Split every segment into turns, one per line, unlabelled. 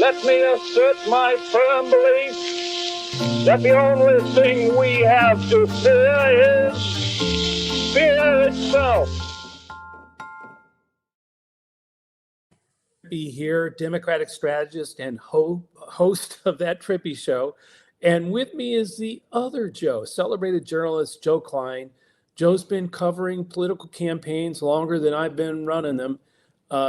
Let me assert my firm belief that the only thing we have to fear is fear itself.
Be here, Democratic strategist and host of that Trippi show. And with me is the other Joe, celebrated journalist Joe Klein. Joe's been covering political campaigns longer than I've been running them.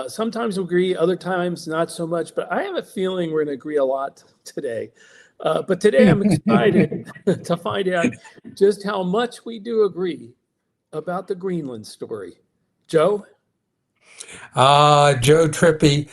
Sometimes we agree, other times not so much, but I have a feeling we're going to agree a lot today. But today I'm excited to find out just how much we do agree about the Greenland story. Joe?
Joe Trippi.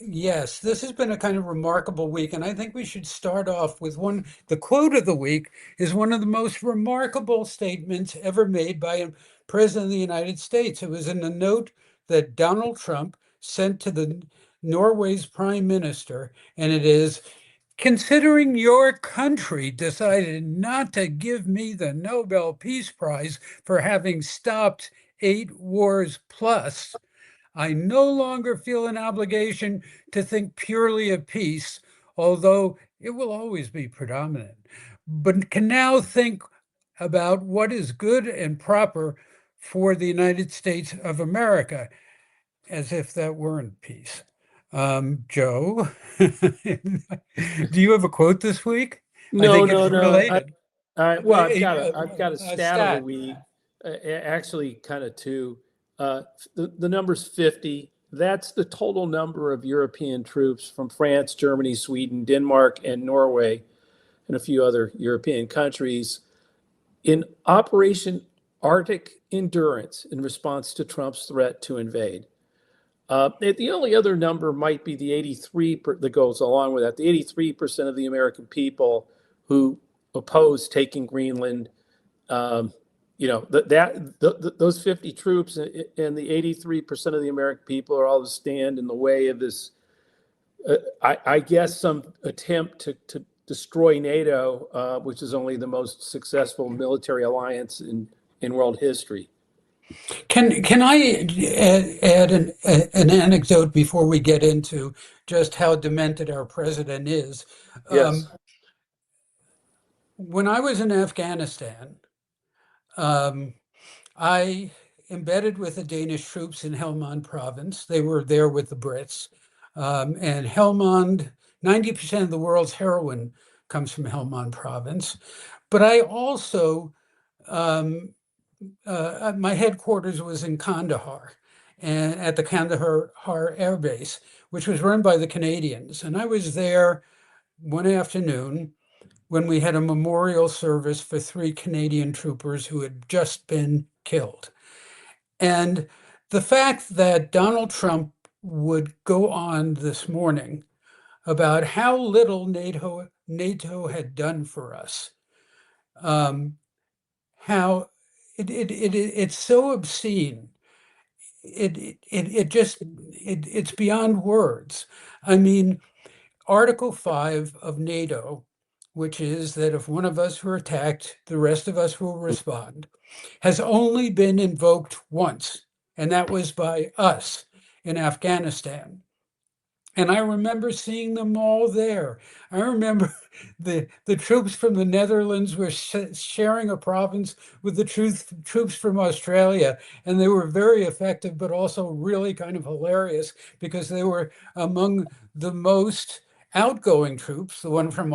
Yes, this has been a kind of remarkable week, and I think we should start off with one. The quote of the week is one of the most remarkable statements ever made by a president of the United States. It was in a note that Donald Trump sent to the Norway's prime minister, and it is, considering your country decided not to give me the Nobel Peace Prize for having stopped 8 wars plus, I no longer feel an obligation to think purely of peace, although it will always be predominant, but can now think about what is good and proper for the United States of America, as if that weren't peace. Joe, do you have a quote this week?
No.
Related.
Well, I've got a stat of the week, actually kind of two. The number's 50. That's the total number of European troops from France, Germany, Sweden, Denmark, and Norway, and a few other European countries in Operation Arctic Endurance in response to Trump's threat to invade. The only other number might be the 83 that goes along with that. The 83% of the American people who oppose taking Greenland, those 50 troops and the 83% of the American people are all to stand in the way of this, I guess, some attempt to destroy NATO, which is only the most successful military alliance in world history.
Can I add an anecdote before we get into just how demented our president is?
Yes.
When I was in Afghanistan, I embedded with the Danish troops in Helmand province. They were there with the Brits. And Helmand, 90% of the world's heroin comes from Helmand province. But I also, my headquarters was in Kandahar, and at the Kandahar Air Base, which was run by the Canadians. And I was there one afternoon when we had a memorial service for 3 Canadian troopers who had just been killed. And the fact that Donald Trump would go on this morning about how little NATO had done for us, how it's so obscene. It's beyond words. I mean, Article 5 of NATO, which is that if one of us were attacked, the rest of us will respond, has only been invoked once, and that was by us in Afghanistan. And I remember seeing them all there. I remember the troops from the Netherlands were sharing a province with the troops from Australia, and they were very effective, but also really kind of hilarious because they were among the most outgoing troops, the ones from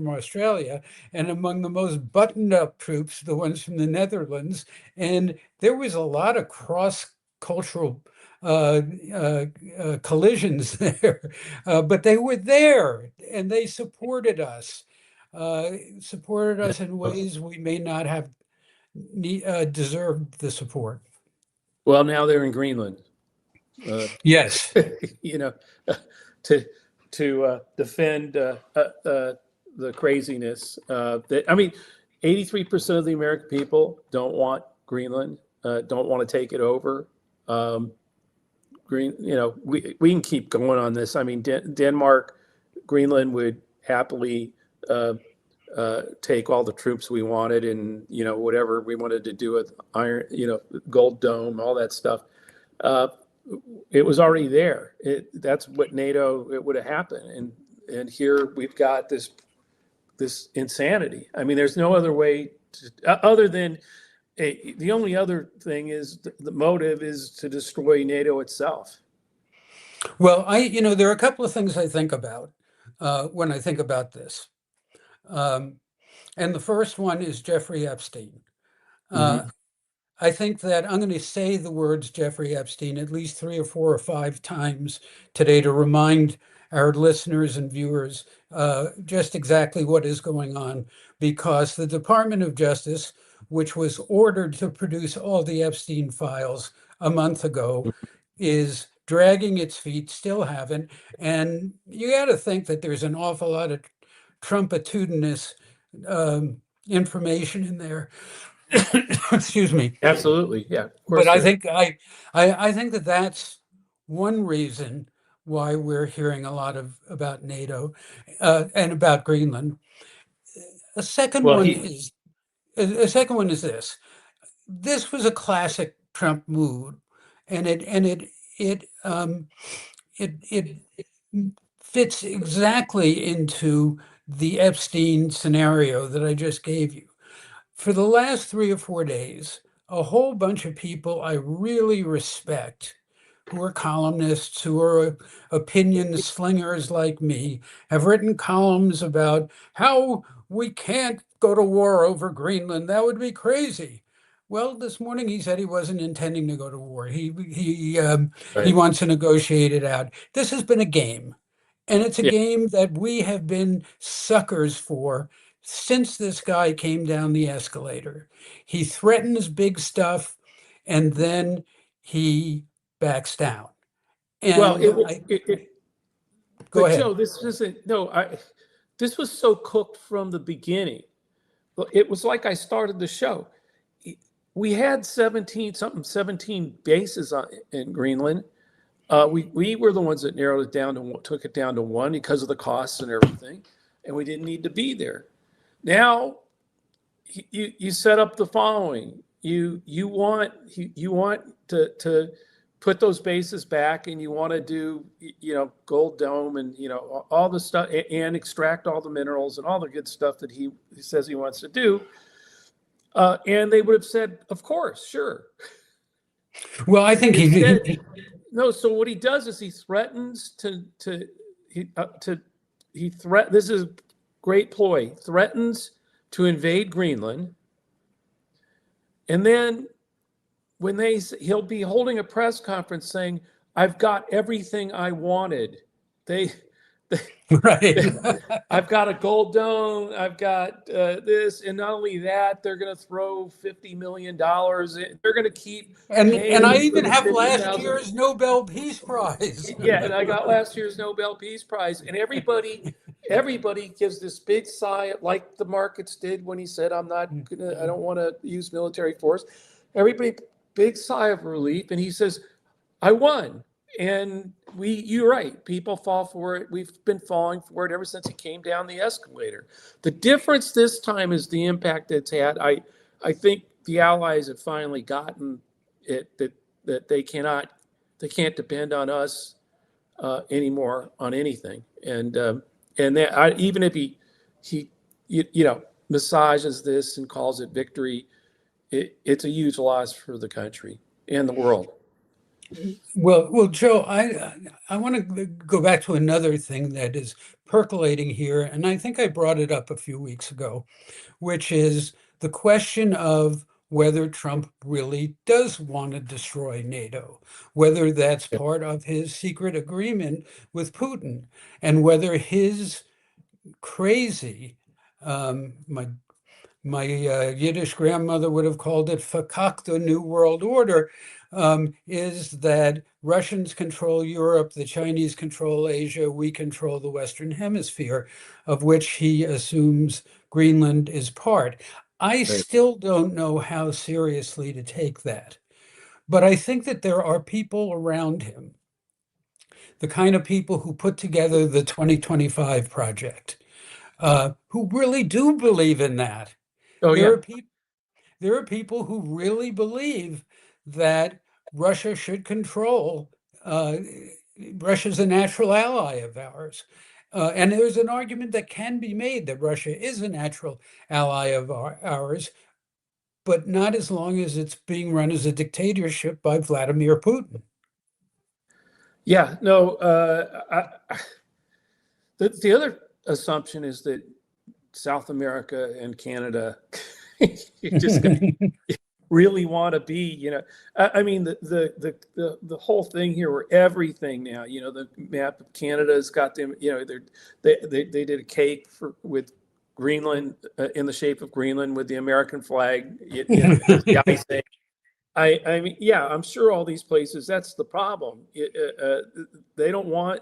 Australia, and among the most buttoned-up troops, the ones from the Netherlands. And there was a lot of cross-cultural collisions there, but they were there and they supported us in ways we may not have deserved the support.
Well, now they're in Greenland.
Yes.
To defend the craziness. 83% of the American people don't want Greenland, don't want to take it over. We can keep going on this. I mean, Denmark, Greenland would happily take all the troops we wanted, and whatever we wanted to do with Gold Dome, all that stuff. it was already there. That's what NATO, it would have happened. And here we've got this insanity. I mean, there's no other way to, other than the only other thing is the motive is to destroy NATO itself.
Well, there are a couple of things I think about when I think about this. And the first one is Jeffrey Epstein. I think that I'm going to say the words Jeffrey Epstein at least 3 or 4 or 5 times today to remind our listeners and viewers just exactly what is going on, because the Department of Justice, which was ordered to produce all the Epstein files a month ago, is dragging its feet, still haven't. And you got to think that there's an awful lot of Trumpitudinous information in there. Excuse me.
Absolutely, yeah.
But I think I think that that's one reason why we're hearing a lot about NATO and about Greenland. A second one is this. This was a classic Trump move, and it fits exactly into the Epstein scenario that I just gave you. For the last 3 or 4 days, a whole bunch of people I really respect, who are columnists, who are opinion slingers like me, have written columns about how we can't go to war over Greenland. That would be crazy. Well, this morning he said he wasn't intending to go to war. He wants to negotiate it out. This has been a game, and it's a game that we have been suckers for since this guy came down the escalator. He threatens big stuff, and then he backs down. And go ahead.
Joe, this isn't, this was so cooked from the beginning. It was like I started the show. We had 17 bases in Greenland. We were the ones that narrowed it down took it down to 1 because of the costs and everything, and we didn't need to be there. Now, you set up the following. You want to put those bases back, and you want to do Gold Dome and all the stuff, and extract all the minerals and all the good stuff that he says he wants to do. And they would have said, of course, sure.
Well, I think
no. So what he does is he threatens this is great ploy, threatens to invade Greenland. And then when he'll be holding a press conference saying, I've got everything I wanted.
Right.
I've got a Gold Dome. I've got this, and not only that, they're going to throw $50 million. They're going to keep.
And I even have last year's Nobel Peace Prize.
Yeah, and I got last year's Nobel Peace Prize, and everybody gives this big sigh, like the markets did when he said, I don't want to use military force. Everybody, big sigh of relief, and he says, I won. And you're right, people fall for it. We've been falling for it ever since he came down the escalator. The difference this time is the impact it's had. I think the Allies have finally gotten it that they can't depend on us anymore on anything. And even if he massages this and calls it victory, it's a huge loss for the country and the world.
Well, Joe, I want to go back to another thing that is percolating here, and I think I brought it up a few weeks ago, which is the question of whether Trump really does want to destroy NATO, whether that's part of his secret agreement with Putin, and whether his crazy, my Yiddish grandmother would have called it verkackte New World Order, is that Russians control Europe, the Chinese control Asia, we control the Western Hemisphere, of which he assumes Greenland is part. I still don't know how seriously to take that. But I think that there are people around him, the kind of people who put together the 2025 project, who really do believe in that. There are people who really believe that Russia should control Russia's a natural ally of ours. And there's an argument that can be made that Russia is a natural ally of ours, but not as long as it's being run as a dictatorship by Vladimir Putin.
Yeah, no, the other assumption is that South America and Canada just really want to be, I mean, the whole thing here, where everything now, the map of Canada's got them, they did a cake with Greenland in the shape of Greenland with the American flag, the icing. I mean, yeah, I'm sure all these places, that's the problem. They don't want,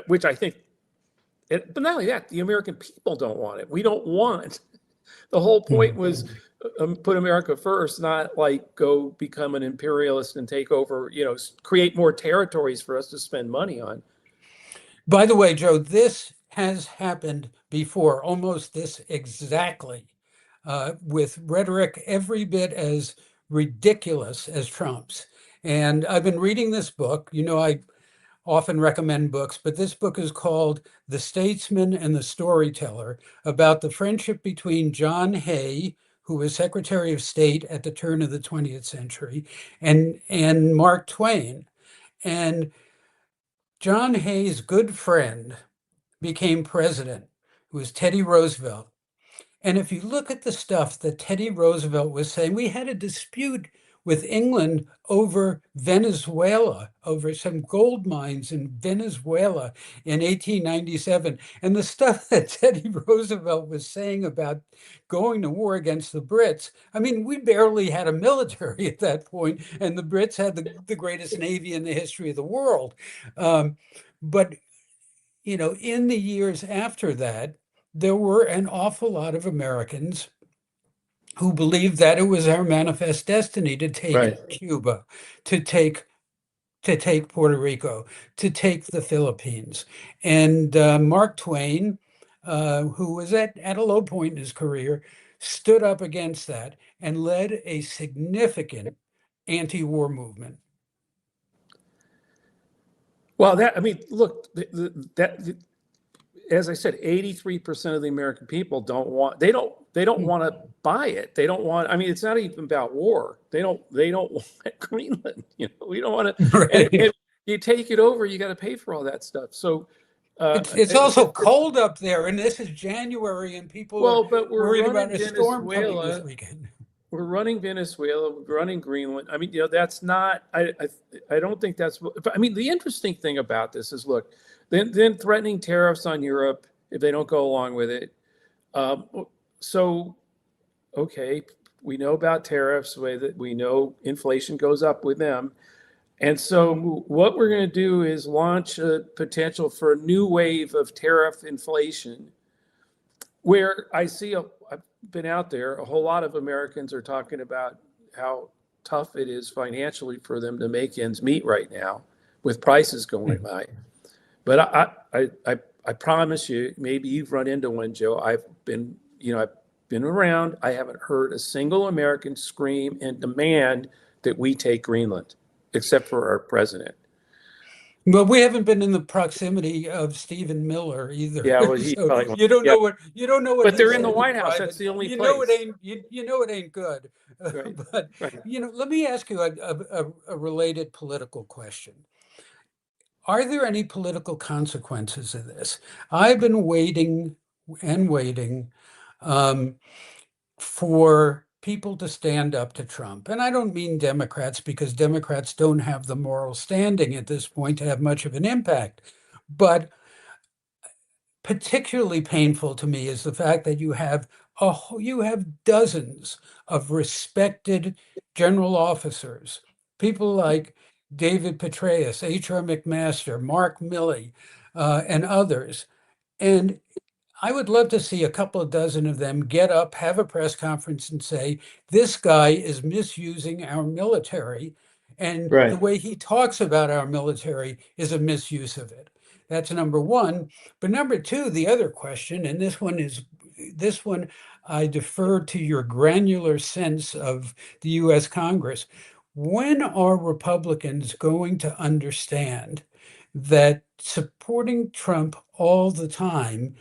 which I think, but not only that, the American people don't want it. We don't want. The whole point was put America first, not like go become an imperialist and take over, create more territories for us to spend money on.
By the way, Joe, this has happened before, almost this exactly, with rhetoric every bit as ridiculous as Trump's. And I've been reading this book. I often recommend books, but this book is called The Statesman and the Storyteller, about the friendship between John Hay, who was Secretary of State at the turn of the 20th century, and Mark Twain. And John Hay's good friend became president, who was Teddy Roosevelt. And if you look at the stuff that Teddy Roosevelt was saying, we had a dispute with England over Venezuela, over some gold mines in Venezuela in 1897. And the stuff that Teddy Roosevelt was saying about going to war against the Brits, I mean, we barely had a military at that point, and the Brits had the greatest navy in the history of the world. But, in the years after that, there were an awful lot of Americans who believed that it was our manifest destiny to take Cuba, to take Puerto Rico, to take the Philippines. And Mark Twain, who was at a low point in his career, stood up against that and led a significant anti-war movement.
Well, look, as I said, 83% of the American people don't want to buy it. They don't want, it's not even about war. They don't want Greenland. We don't want to, right. and you take it over, you got to pay for all that stuff. So
it's also cold up there, and this is January, and people are worried about a storm coming this weekend.
We're running Venezuela, we're running Greenland. That's not, I don't think that's, the interesting thing about this is, look, then threatening tariffs on Europe if they don't go along with it. Okay, we know about tariffs, the way that we know inflation goes up with them. And so what we're going to do is launch a potential for a new wave of tariff inflation, where I've been out there, a whole lot of Americans are talking about how tough it is financially for them to make ends meet right now with prices going high. But I promise you, maybe you've run into one, Joe. I've been around. I haven't heard a single American scream and demand that we take Greenland, except for our president.
Well, we haven't been in the proximity of Stephen Miller either.
Yeah, well,
so you don't know what.
But they're in the White House. That's the only place.
You know it ain't good. Right. But let me ask you a related political question. Are there any political consequences of this? I've been waiting and waiting for people to stand up to Trump. And I don't mean Democrats, because Democrats don't have the moral standing at this point to have much of an impact. But particularly painful to me is the fact that you have dozens of respected general officers, people like David Petraeus, H.R. McMaster, Mark Milley, and others. And I would love to see a couple of dozen of them get up, have a press conference and say, this guy is misusing our military. And the way he talks about our military is a misuse of it. That's number one. But number two, the other question, and this one I defer to your granular sense of the U.S. Congress. when are Republicans going to understand that supporting Trump all the time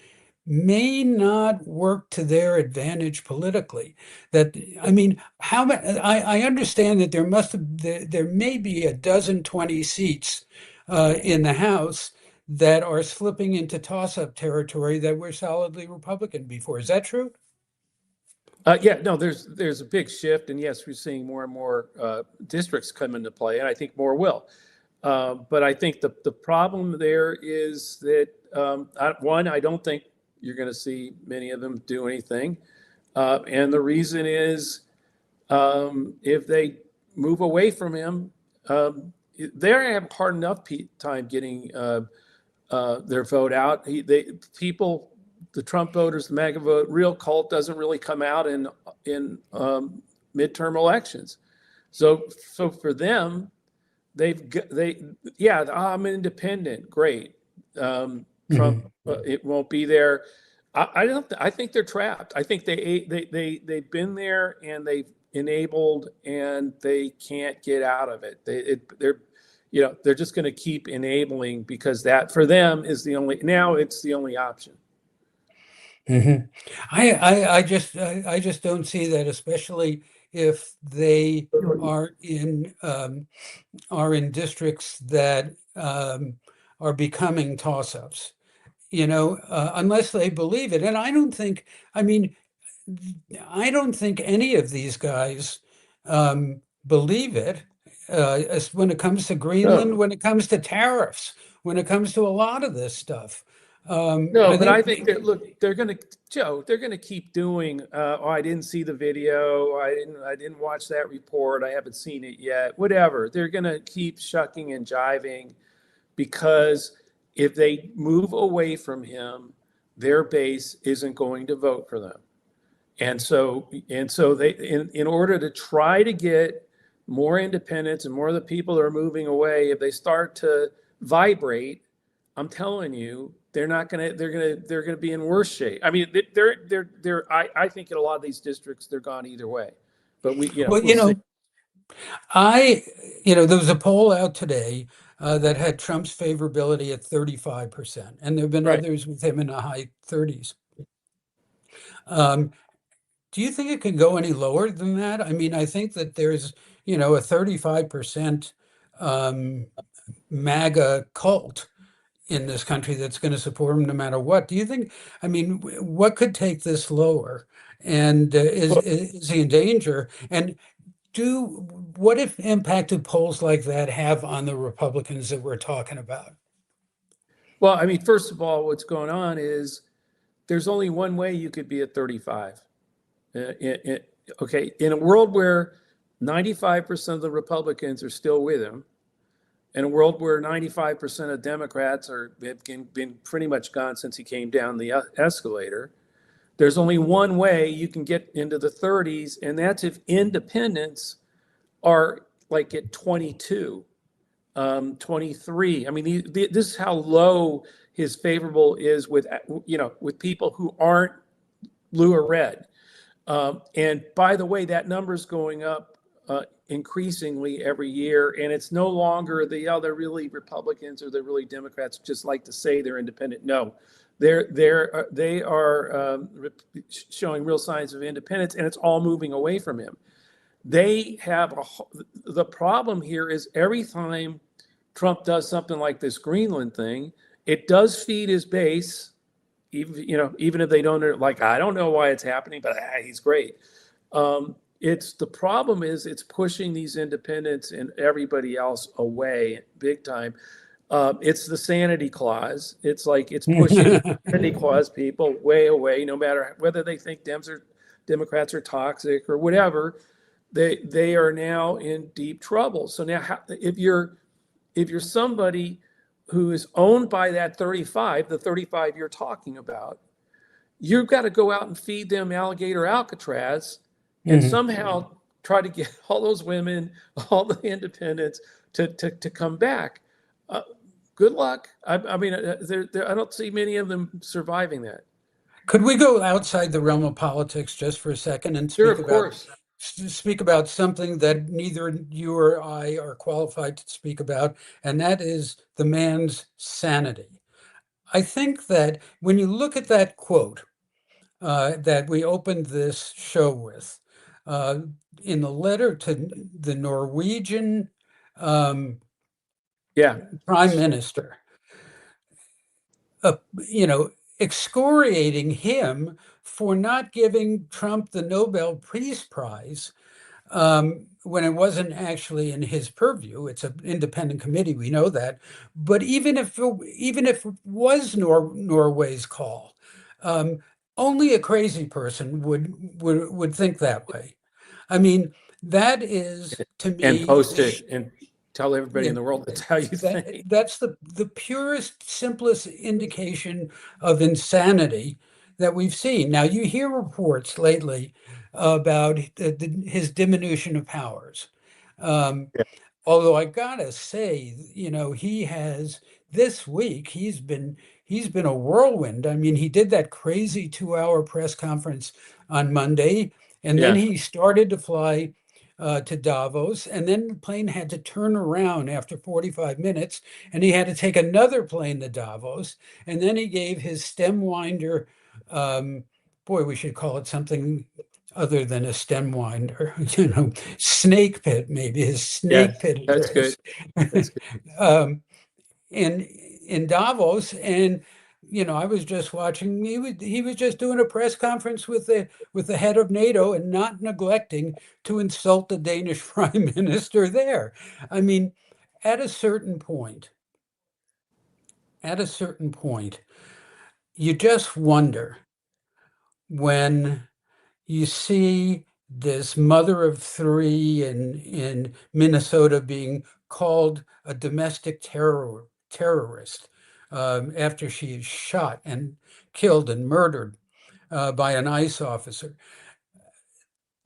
may not work to their advantage politically? That, I mean, I understand that there may be a dozen, 20 seats in the House that are slipping into toss-up territory that were solidly Republican before. Is that true?
Yeah, no, there's a big shift, and yes, we're seeing more and more districts come into play, and I think more will. But I think the problem there is that one, I don't think you're going to see many of them do anything, and the reason is if they move away from him, they're having hard enough time getting their vote out. The Trump voters, the MAGA vote, real cult doesn't really come out in midterm elections. So for them, I'm independent, great. Trump, it won't be there. I think they're trapped. I think they've been there and they've enabled and they can't get out of it. They're just going to keep enabling because that for them is it's the only option.
Mm-hmm. I just don't see that, especially if they are in districts that are becoming toss-ups, unless they believe it. And I don't think any of these guys believe it when it comes to Greenland, when it comes to tariffs, when it comes to a lot of this stuff.
I think that they're going to keep doing. I didn't see the video. I didn't watch that report. I haven't seen it yet. Whatever. They're going to keep shucking and jiving because if they move away from him, their base isn't going to vote for them. And so they, in order to try to get more independence and more of the people that are moving away, if they start to vibrate, I'm telling you, they're going to be in worse shape. I mean, I think in a lot of these districts, they're gone either way. But there
was a poll out today that had Trump's favorability at 35%, and there have been others with him in the high 30s. Do you think it can go any lower than that? I mean, I think that there's, a 35% MAGA cult in this country that's going to support him no matter what. Do you think, what could take this lower? And is he in danger? And what if impact do polls like that have on the Republicans that we're talking about?
Well, first of all, what's going on is there's only one way you could be at 35. In a world where 95% of the Republicans are still with him, in a world where 95% of Democrats have been pretty much gone since he came down the escalator, there's only one way you can get into the 30s, and that's if independents are like at 22, 23. This is how low his favorable is with people who aren't blue or red. And by the way, that number's going up increasingly every year, and it's no longer they're really Republicans or they're really Democrats, just like to say they're independent. No, they are showing real signs of independence, and it's all moving away from him. They have the problem here is every time Trump does something like this Greenland thing, it does feed his base. Even if they don't I don't know why it's happening, but he's great. The problem is it's pushing these independents and everybody else away big time. It's the sanity clause. It's pushing the sanity clause people way away, no matter whether they think Democrats are toxic or whatever. They are now in deep trouble. So now, if you're somebody who is owned by that 35, the 35 you're talking about, you've got to go out and feed them alligator Alcatraz and somehow try to get all those women, all the independents to come back. Good luck. I don't see many of them surviving that.
Could we go outside the realm of politics just for a second and
Sure, of course.
speak about something that neither you or I are qualified to speak about, and that is the man's sanity. I think that when you look at that quote that we opened this show with, in the letter to the Norwegian prime minister, excoriating him for not giving Trump the Nobel Peace Prize when it wasn't actually in his purview. It's an independent committee, we know that. But even if it was Norway's call, only a crazy person would think that way. I mean, that is, to me,
and post it and tell everybody in the world that's how you think.
That's the purest, simplest indication of insanity that we've seen. Now, you hear reports lately about his diminution of powers. Although I gotta say, he has, this week, he's been a whirlwind. I mean, he did that crazy 2-hour press conference on Monday, and then he started to fly to Davos, and then the plane had to turn around after 45 minutes, and he had to take another plane to Davos, and then he gave his stem winder, we should call it something other than a stem winder, snake pit, maybe his snake pit address.
That's good.
In Davos, and I was just watching. He was just doing a press conference with the head of NATO and not neglecting to insult the Danish prime minister there. I mean, at a certain point, you just wonder when you see this mother of three in Minnesota being called a domestic terrorist after she is shot and killed and murdered by an ICE officer.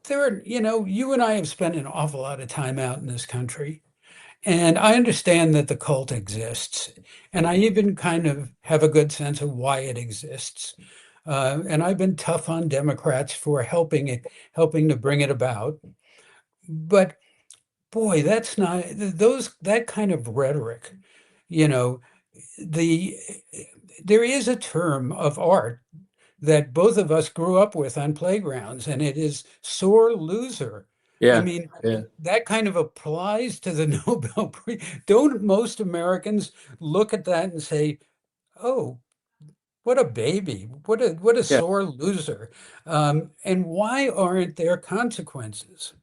You and I have spent an awful lot of time out in this country, and I understand that the cult exists, and I even kind of have a good sense of why it exists. And I've been tough on Democrats for helping to bring it about. But boy, that's not that kind of rhetoric. There is a term of art that both of us grew up with on playgrounds, and it is sore loser. I mean, that kind of applies to the Nobel Prize. Don't most Americans look at that and say, "Oh, what a baby! What a sore loser!" And why aren't there consequences?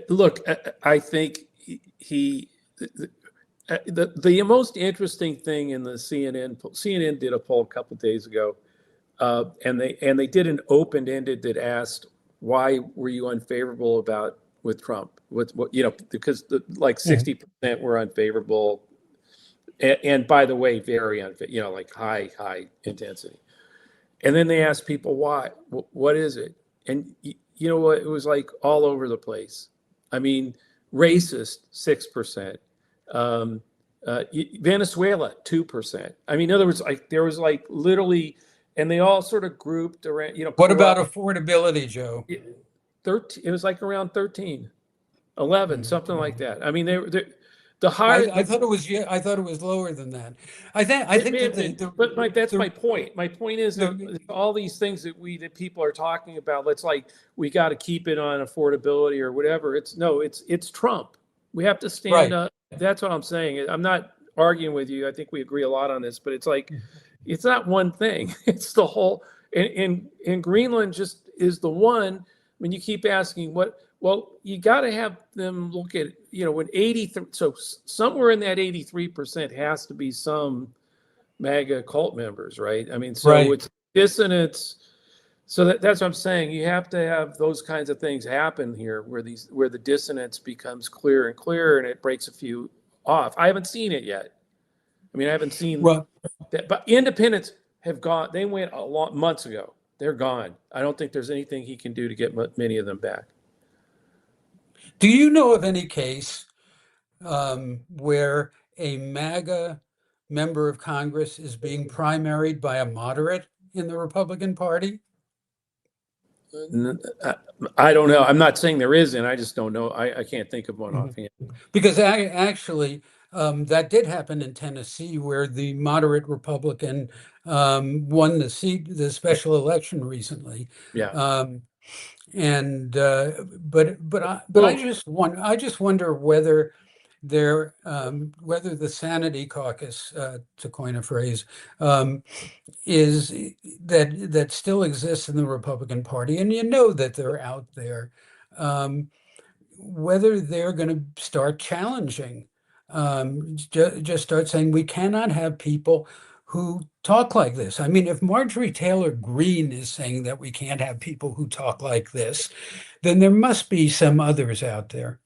Look, I think the most interesting thing in the CNN did a poll a couple of days ago, and they did an open-ended that asked, why were you unfavorable with Trump? Because 60% were unfavorable, and by the way, very unfavorable, like high intensity. And then they asked people why. What is it? And you know what? It was like all over the place. I mean, racist 6%. Venezuela 2%. I mean, in other words, there was literally, and they all sort of grouped around.
What about affordability, Joe?
13. It was like around 13, 11, something like that. I mean, the higher.
I thought it was. Yeah, I thought it was lower than that. I think.
But that's my point. My point is that all these things that people are talking about. It's like we got to keep it on affordability or whatever. It's Trump. We have to stand up. That's what I'm saying. I'm not arguing with you. I think we agree a lot on this, but it's like, it's not one thing. It's the whole, and Greenland just is the one. When you keep asking well, you got to have them look at, when 83, so somewhere in that 83% has to be some MAGA cult members, right? I mean, it's dissonance. So that's what I'm saying. You have to have those kinds of things happen here where the dissonance becomes clearer and clearer, and it breaks a few off. I haven't seen it yet. I mean, I haven't seen that, but independents have gone. They went months ago. They're gone. I don't think there's anything he can do to get many of them back.
Do you know of any case where a MAGA member of Congress is being primaried by a moderate in the Republican Party?
I don't know. I'm not saying there isn't. I just don't know. I can't think of one offhand.
Because actually, that did happen in Tennessee, where the moderate Republican won the seat, the special election recently.
Yeah.
And I
Well,
just wonder whether whether the Sanity Caucus, to coin a phrase, is that still exists in the Republican Party, and you know that they're out there, whether they're going to start challenging, just start saying we cannot have people who talk like this. I mean, if Marjorie Taylor Greene is saying that we can't have people who talk like this, then there must be some others out there.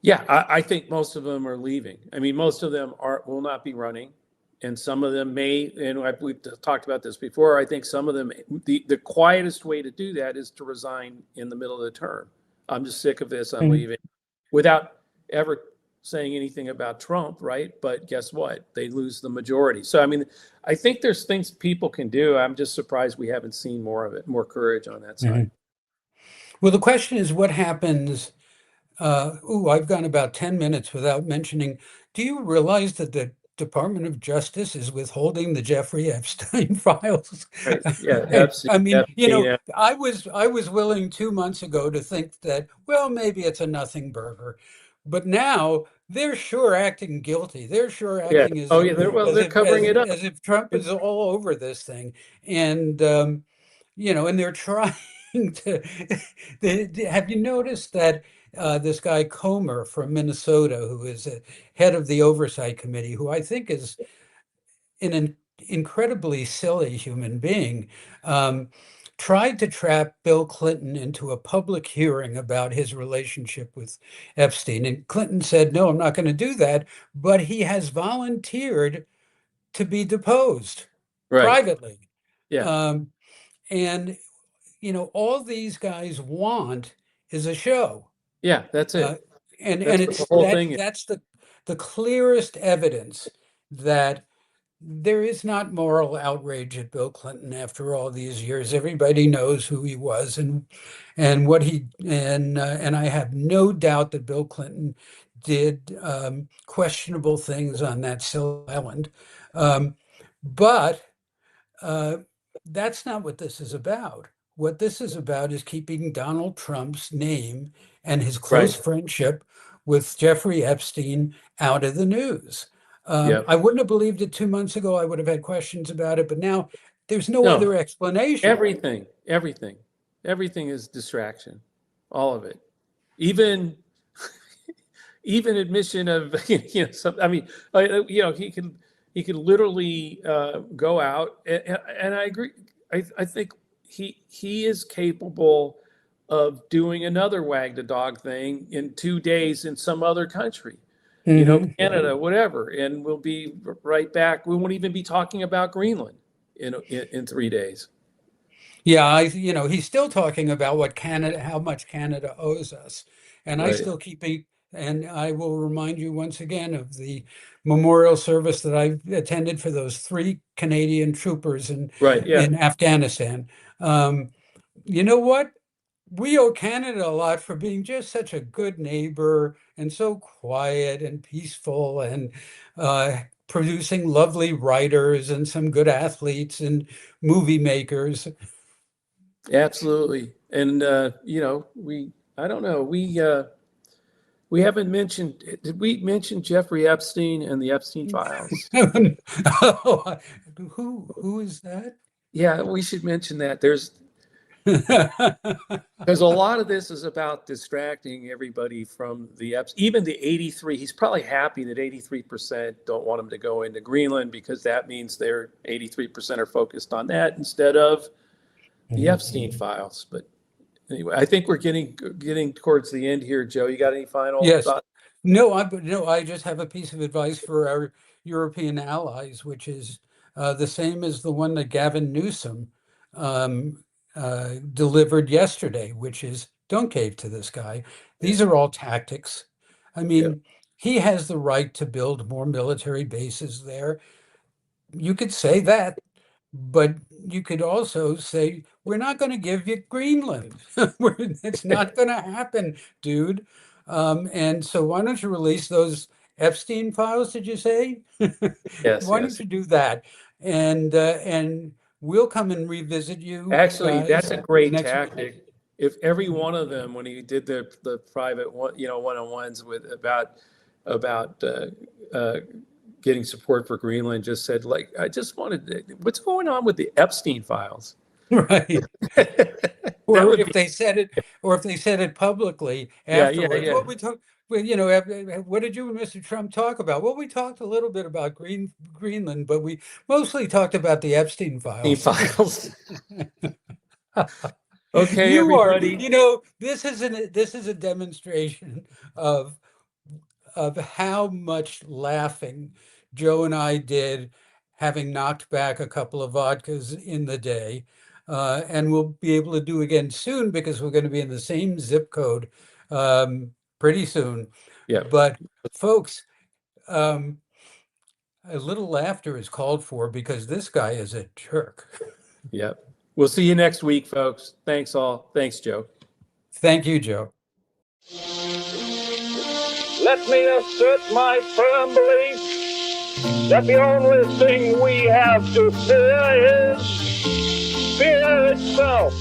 yeah, I think most of them are leaving. I mean, most of them will not be running, and some of them may. And we've talked about this before. I think some of them, the quietest way to do that is to resign in the middle of the term. I'm just sick of this. I'm leaving, without ever saying anything about Trump, right? But guess what? They lose the majority. So, I mean, I think there's things people can do. I'm just surprised we haven't seen more of it, more courage on that side.
Well, the question is what happens. I've gone about 10 minutes without mentioning. Do you realize that the Department of Justice is withholding the Jeffrey Epstein files?
Right. Yeah, Epstein,
I mean,
Epstein,
I was willing 2 months ago to think that, well, maybe it's a nothing burger, but now they're sure acting guilty. They're sure acting
as they're covering it up
as if Trump is all over this thing, and and they're trying to. Have you noticed that? This guy Comer from Minnesota, who is head of the oversight committee, who I think is an incredibly silly human being, tried to trap Bill Clinton into a public hearing about his relationship with Epstein. And Clinton said, no, I'm not going to do that. But he has volunteered to be deposed privately.
Yeah.
And, all these guys want is a show.
Yeah, that's it.
And
that's
it's
the whole thing.
That's the clearest evidence that there is not moral outrage at Bill Clinton after all these years. Everybody knows who he was and what he and I have no doubt that Bill Clinton did questionable things on that silly island, but that's not what this is about. What this is about is keeping Donald Trump's name and his close friendship with Jeffrey Epstein out of the news. I wouldn't have believed it 2 months ago. I would have had questions about it, but now there's no other explanation.
Everything is distraction, all of it. Even admission of I mean, he could literally go out, and I agree. I think he is capable of doing another wag the dog thing in 2 days in some other country, Canada, whatever, and we'll be right back. We won't even be talking about Greenland in 3 days.
Yeah, he's still talking about how much Canada owes us, and I still and I will remind you once again of the memorial service that I attended for those 3 Canadian troopers in Afghanistan. You know what? We owe Canada a lot for being just such a good neighbor and so quiet and peaceful and producing lovely writers and some good athletes and movie makers.
Absolutely. And, I don't know, we haven't mentioned, did we mention Jeffrey Epstein and the Epstein files?
Who is that?
Yeah, we should mention that. Because a lot of this is about distracting everybody from even the 83. He's probably happy that 83% don't want him to go into Greenland, because that means they're 83% are focused on that instead of the Epstein files. But anyway, I think we're getting towards the end here. Joe, you got any final thoughts?
No, I just have a piece of advice for our European allies, which is the same as the one that Gavin Newsom delivered yesterday, which is don't cave to this guy. These are all tactics. I mean, he has the right to build more military bases there. You could say that, But you could also say, we're not going to give you Greenland. It's not going to happen, dude. And so why don't you release those Epstein files, did you say?
Yes,
Why don't
yes.
you do that? And we'll come and revisit you
Actually,
guys
that's a great
next week.
tactic. If every one of them, when he did the private one-on-ones with about getting support for Greenland, just said, like, I just wanted, what's going on with the Epstein files?
Right. Or if they said it publicly afterwards.
Yeah.
What we talk, well, what did you and Mr. Trump talk about? Well, we talked a little bit about Greenland, but we mostly talked about the Epstein files.
Okay,
You are,
everybody.
this is a demonstration of how much laughing Joe and I did, having knocked back a couple of vodkas in the day. And we'll be able to do again soon because we're going to be in the same zip code pretty soon.
Yeah.
But folks, a little laughter is called for because this guy is a jerk.
Yep. We'll see you next week, folks. Thanks all. Thanks, Joe.
Thank you, Joe.
Let me assert my firm belief that the only thing we have to fear is fear itself.